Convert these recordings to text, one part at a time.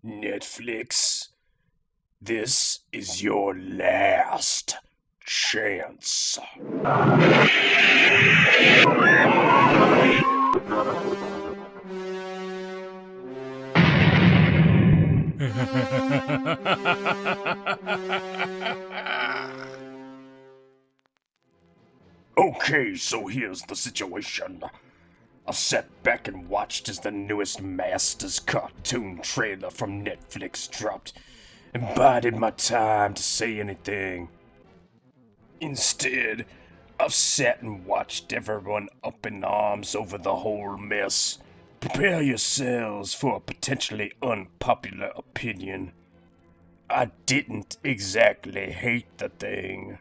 Netflix, this is your last chance. Okay, so here's the situation. I sat back and watched as the newest Masters cartoon trailer from Netflix dropped and bided my time to say anything. Instead, I've sat and watched everyone up in arms over the whole mess. Prepare yourselves for a potentially unpopular opinion. I didn't exactly hate the thing.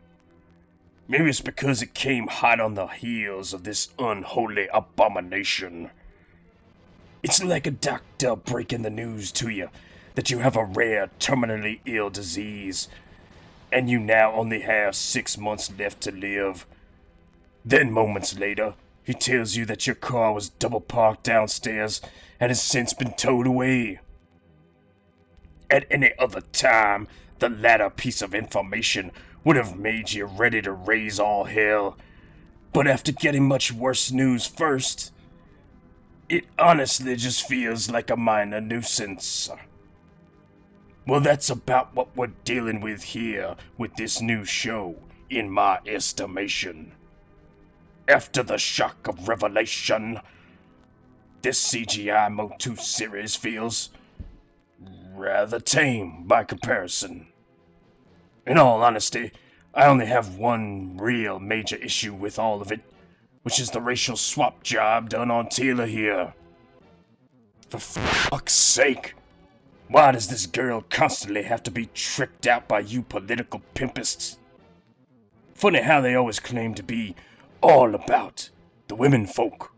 Maybe it's because it came hot on the heels of this unholy abomination. It's like a doctor breaking the news to you that you have a rare, terminally ill disease, and you now only have 6 months left to live. Then moments later, he tells you that your car was double parked downstairs and has since been towed away. At any other time, the latter piece of information would have made you ready to raise all hell. But after getting much worse news first, it honestly just feels like a minor nuisance. Well, that's about what we're dealing with here with this new show, in my estimation. After the shock of revelation, this CGI MOTU series feels rather tame by comparison. In all honesty, I only have one real major issue with all of it, which is the racial swap job done on TEELA here. For fuck's sake, why does this girl constantly have to be tricked out by you political pimpists? Funny how they always claim to be all about the women folk,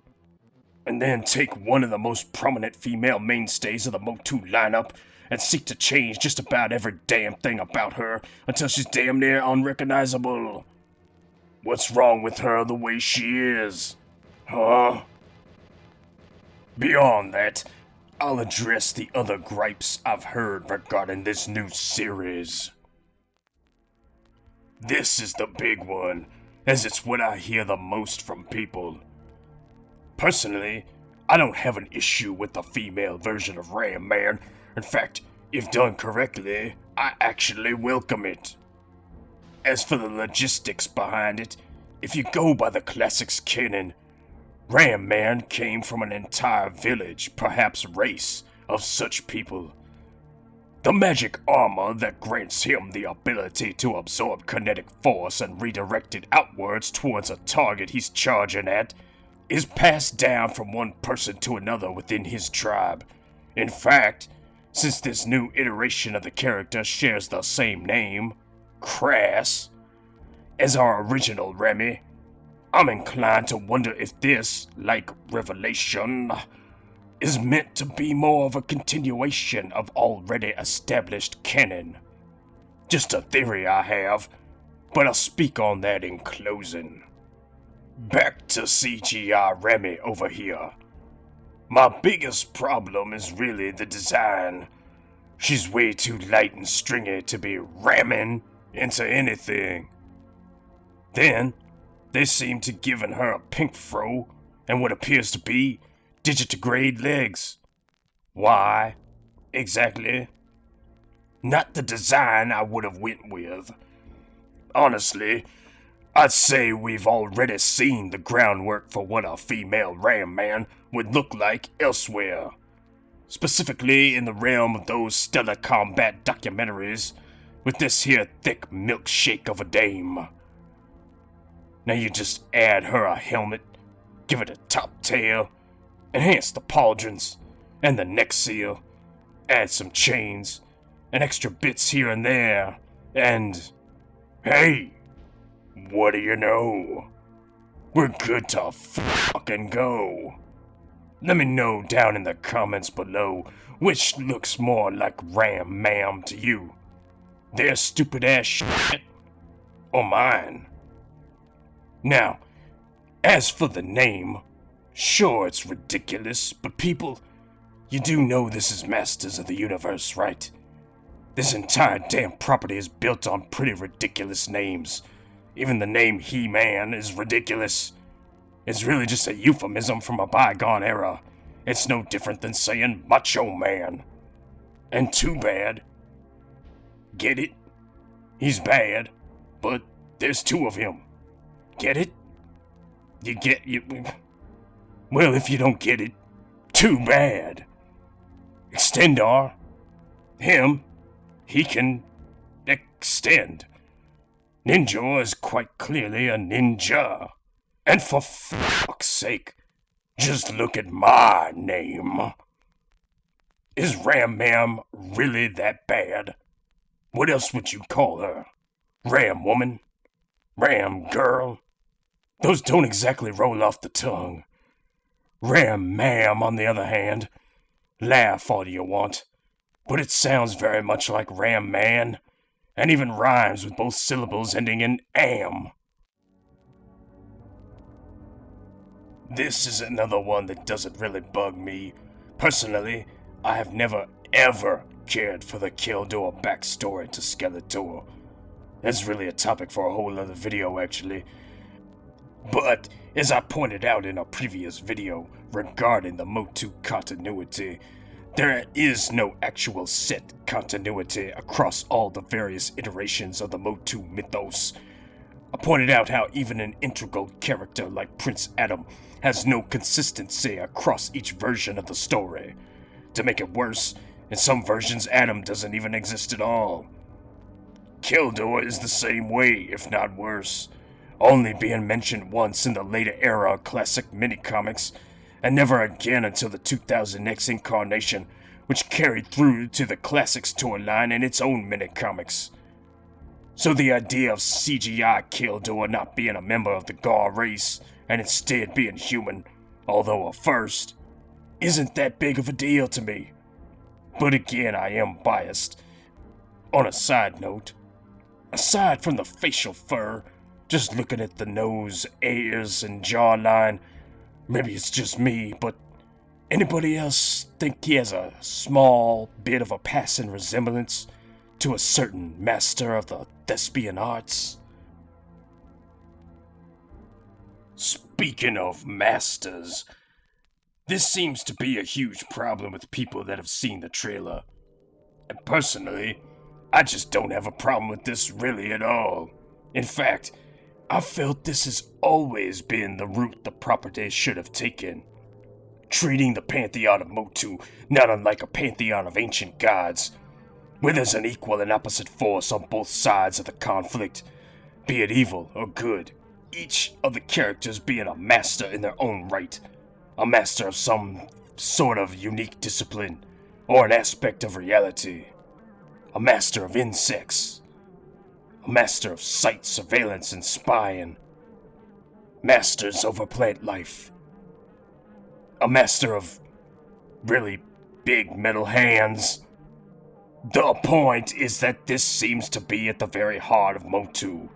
and then take one of the most prominent female mainstays of the MOTU lineup and seek to change just about every damn thing about her until she's damn near unrecognizable. What's wrong with her the way she is? Huh? Beyond that, I'll address the other gripes I've heard regarding this new series. This is the big one, as it's what I hear the most from people. Personally, I don't have an issue with the female version of Ram-maam. In fact, if done correctly, I actually welcome it. As for the logistics behind it, if you go by the classics canon, Ram-maam came from an entire village, perhaps race, of such people. The magic armor that grants him the ability to absorb kinetic force and redirect it outwards towards a target he's charging at is passed down from one person to another within his tribe. In fact, since this new iteration of the character shares the same name, Crass, as our original Remy, I'm inclined to wonder if this, like Revelation, is meant to be more of a continuation of already established canon. Just a theory I have, but I'll speak on that in closing. Back to CGI Remy over here. My biggest problem is really the design. She's way too light and stringy to be ramming into anything. Then, they seem to given her a pink fro and what appears to be digitigrade legs. Why, exactly? Not the design I would have went with. Honestly, I'd say we've already seen the groundwork for what a female Ram-maam would look like elsewhere. Specifically in the realm of those stellar combat documentaries with this here thick milkshake of a dame. Now you just add her a helmet, give it a top tail, enhance the pauldrons and the neck seal, add some chains and extra bits here and there, and hey, what do you know? We're good to fucking go. Let me know down in the comments below which looks more like Ram-maam to you. Their stupid ass shit, or mine. Now, as for the name, sure it's ridiculous, but people You do know this is Masters of the Universe, right? This entire damn property is built on pretty ridiculous names. Even the name He-Man is ridiculous. It's really just a euphemism from a bygone era. It's no different than saying Macho Man. And too bad. Get it? He's bad, but there's two of him. Get it? Well, if you don't get it, too bad. Extendor, him, he can extend. Ninja is quite clearly a ninja. And for fuck's sake, just look at my name. Is ram-maam really that bad? What else would you call her? Ram woman? Ram girl? Those don't exactly roll off the tongue. Ram-maam, on the other hand, laugh all you want, but it sounds very much like ram-man, and even rhymes with both syllables ending in am. This is another one that doesn't really bug me. Personally, I have never ever cared for the KELDOR backstory to Skeletor. That's really a topic for a whole other video, actually. But, as I pointed out in a previous video regarding the MOTU continuity, there is no actual set continuity across all the various iterations of the MOTU mythos. I pointed out how even an integral character like Prince Adam has no consistency across each version of the story. To make it worse, in some versions Adam doesn't even exist at all. KELDOR is the same way, if not worse, only being mentioned once in the later era classic minicomics, and never again until the 2000X incarnation, which carried through to the classics storyline in its own minicomics. So the idea of CGI KELDOR not being a member of the Gar race, and instead being human, although a first, isn't that big of a deal to me. But again, I am biased. On a side note, aside from the facial fur, just looking at the nose, ears, and jawline, maybe it's just me, but anybody else think he has a small bit of a passing resemblance to a certain master of the thespian arts? Speaking of masters, this seems to be a huge problem with people that have seen the trailer. And personally, I just don't have a problem with this really at all. In fact, I felt this has always been the route the property should have taken. Treating the pantheon of MOTU not unlike a pantheon of ancient gods, where there's an equal and opposite force on both sides of the conflict, be it evil or good, each of the characters being a master in their own right, a master of some sort of unique discipline, or an aspect of reality, a master of insects, a master of sight, surveillance, and spying, masters over plant life, a master of really big metal hands. The point is that this seems to be at the very heart of MOTU.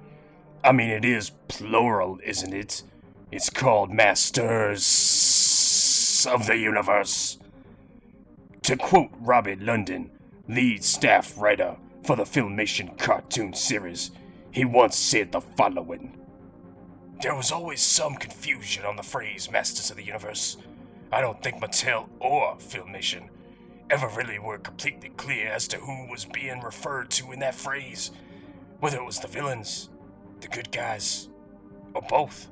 I mean, it is plural, isn't it? It's called Masters of the Universe. To quote Robbie London, lead staff writer for the Filmation cartoon series, he once said the following: "There was always some confusion on the phrase Masters of the Universe. I don't think Mattel or Filmation ever really were completely clear as to who was being referred to in that phrase, whether it was the villains, the good guys, or both.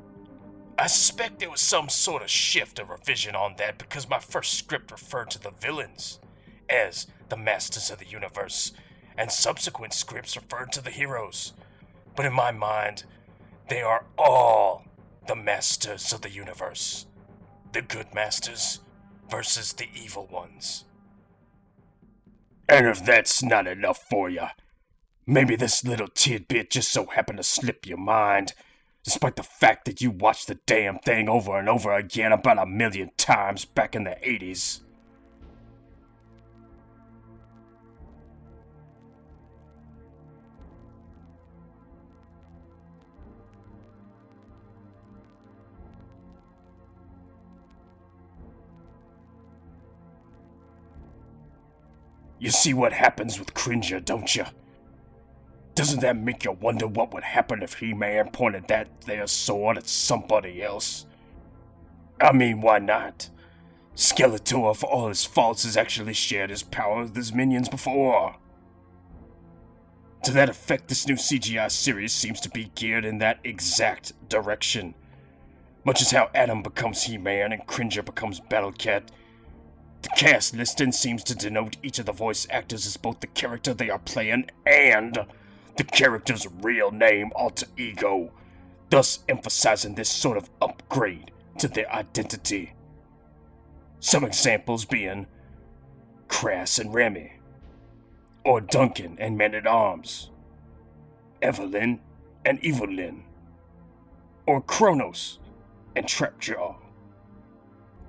I suspect there was some sort of shift or revision on that because my first script referred to the villains as the Masters of the Universe, and subsequent scripts referred to the heroes. But in my mind, they are all the Masters of the Universe. The good masters versus the evil ones." And if that's not enough for you, maybe this little tidbit just so happened to slip your mind, despite the fact that you watched the damn thing over and over again about 1,000,000 times back in the 80s. You see what happens with Cringer, don't you? Doesn't that make you wonder what would happen if He-Man pointed that there sword at somebody else? I mean, why not? Skeletor, for all his faults, has actually shared his power with his minions before. To that effect, this new CGI series seems to be geared in that exact direction. Much as how Adam becomes He-Man and Cringer becomes Battle-Cat, the cast listing seems to denote each of the voice actors as both the character they are playing and the character's real name alter ego, thus emphasizing this sort of upgrade to their identity. Some examples being Crass and Remy, or Duncan and Man-at-Arms, Evelyn and Evelyn, or Kronos and Trapjaw.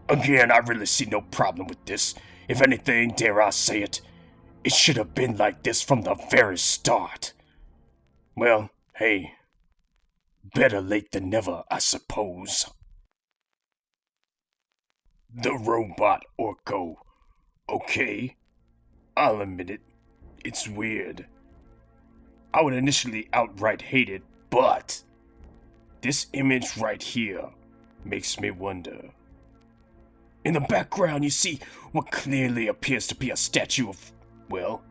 Again, I really see no problem with this. If anything, dare I say it, it should have been like this from the very start. Well, hey, better late than never, I suppose. The robot ORKO. Okay, I'll admit it, it's weird. I would initially outright hate it, but this image right here makes me wonder. In the background, you see what clearly appears to be a statue of, well,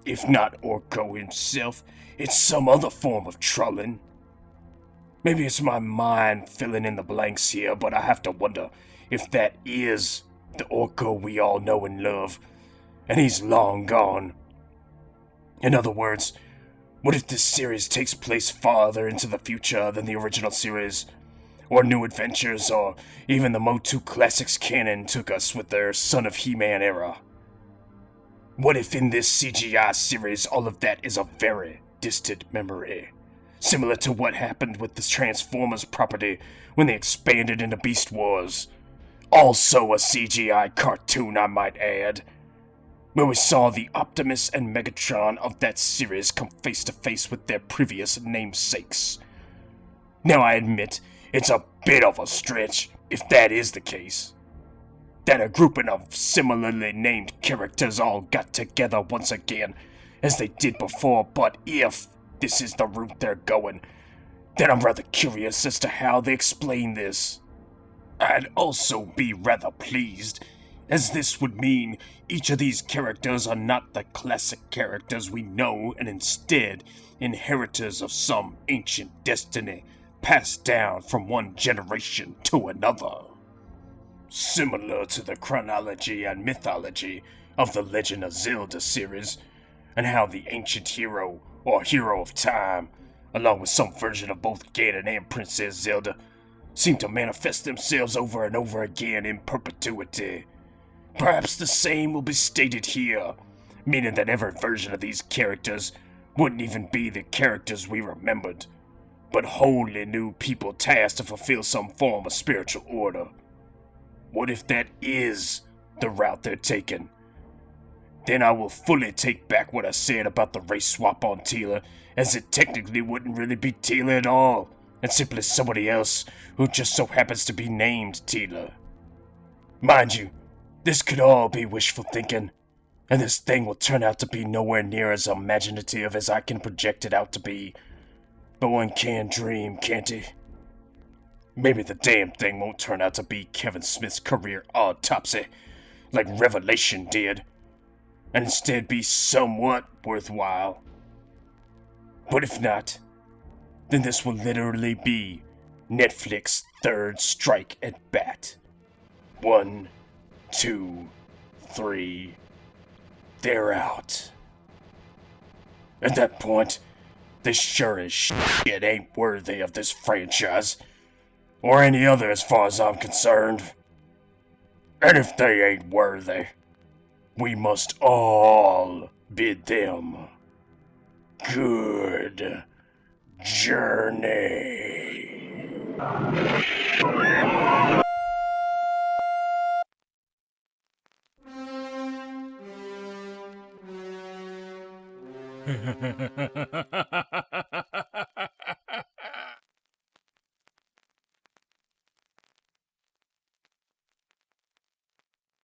if not ORKO himself, it's some other form of trolling. Maybe it's my mind filling in the blanks here, but I have to wonder if that is the ORKO we all know and love, and he's long gone. In other words, what if this series takes place farther into the future than the original series, or New Adventures, or even the MOTU Classics canon took us with their Son of He-Man era? What if in this CGI series all of that is a very distant memory, similar to what happened with the Transformers property when they expanded into Beast Wars? Also a CGI cartoon, I might add, where we saw the Optimus and Megatron of that series come face to face with their previous namesakes. Now I admit, it's a bit of a stretch, if that is the case, that a grouping of similarly named characters all got together once again, as they did before, but if this is the route they're going, then I'm rather curious as to how they explain this. I'd also be rather pleased, as this would mean each of these characters are not the classic characters we know and instead inheritors of some ancient destiny passed down from one generation to another. Similar to the chronology and mythology of the Legend of Zelda series, and how the ancient hero or hero of time, along with some version of both Ganon and Princess Zelda, seem to manifest themselves over and over again in perpetuity. Perhaps the same will be stated here, meaning that every version of these characters wouldn't even be the characters we remembered, but wholly new people tasked to fulfill some form of spiritual order. What if that is the route they're taking? Then I will fully take back what I said about the race swap on TEELA, as it technically wouldn't really be TEELA at all, and simply somebody else who just so happens to be named TEELA. Mind you, this could all be wishful thinking, and this thing will turn out to be nowhere near as imaginative as I can project it out to be, but one can dream, can't he? Maybe the damn thing won't turn out to be Kevin Smith's career autopsy, like Revelation did, and instead be somewhat worthwhile. But if not, then this will literally be Netflix's third strike at bat. 1, 2, 3, they're out. At that point, they sure as shit ain't worthy of this franchise, or any other as far as I'm concerned. And if they ain't worthy, we must all bid them good journey.